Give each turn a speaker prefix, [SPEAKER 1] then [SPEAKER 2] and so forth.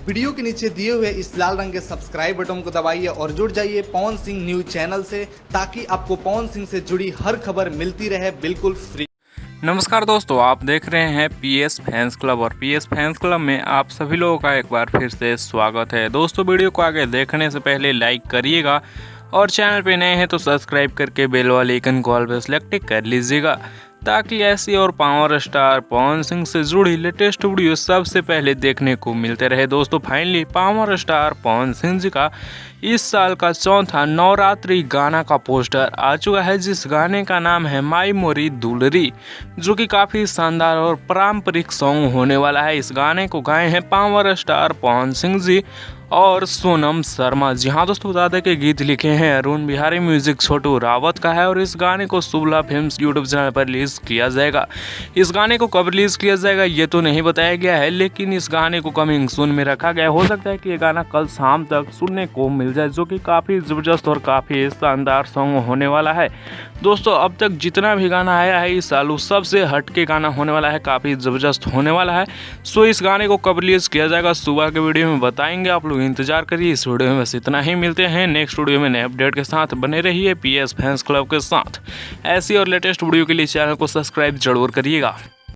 [SPEAKER 1] Video के नीचे दिए हुए इस लाल रंग के सब्सक्राइब बटन को दबाइए और जुड़ जाइए पवन सिंह न्यूज चैनल से, ताकि आपको पवन सिंह से जुड़ी हर खबर मिलती रहे बिल्कुल फ्री।
[SPEAKER 2] नमस्कार दोस्तों, आप देख रहे हैं पीएस फैंस क्लब और पीएस फैंस क्लब में आप सभी लोगों का एक बार फिर से स्वागत है। दोस्तों, वीडियो को आगे देखने से पहले लाइक करिएगा और चैनल पे नए हैं तो सब्सक्राइब करके बेल वाले आइकन को ऑल पे सेलेक्ट कर लीजिएगा, ताकि ऐसी और पावर स्टार पवन सिंह से जुड़ी लेटेस्ट वीडियो सबसे पहले देखने को मिलते रहे। दोस्तों, finally power star Pawan Singh ji का इस साल का चौथा नवरात्रि गाना का पोस्टर आ चुका है, जिस गाने का नाम है माई मोरी दुलरी, जो कि काफ़ी शानदार और पारंपरिक सॉन्ग होने वाला है। इस गाने को गाए हैं पावर स्टार पवन सिंह जी और सोनम शर्मा। जी हाँ दोस्तों, बता दें कि गीत लिखे हैं अरुण बिहारी, म्यूजिक छोटू रावत का है और इस गाने को शुभला फिल्म्स यूट्यूब चैनल पर रिलीज किया जाएगा। इस गाने को कब रिलीज किया जाएगा ये तो नहीं बताया गया है, लेकिन इस गाने को कमिंग सून में रखा गया। हो सकता है कि ये गाना कल शाम तक सुनने को मिल जाए, जो कि काफ़ी ज़बरदस्त और काफ़ी शानदार सॉन्ग होने वाला है। दोस्तों, अब तक जितना भी गाना आया है इस साल सबसे हटके गाना होने वाला है, काफ़ी ज़बरदस्त होने वाला है। सो इस गाने को कब रिलीज किया जाएगा सुबह के वीडियो में बताएंगे, आप लोग इंतजार करिए। इस वीडियो में बस इतना ही, मिलते हैं नेक्स्ट वीडियो में नए अपडेट के साथ। बने रहिए पीएस फैंस क्लब के साथ। ऐसी और लेटेस्ट वीडियो के लिए चैनल को सब्सक्राइब जरूर करिएगा।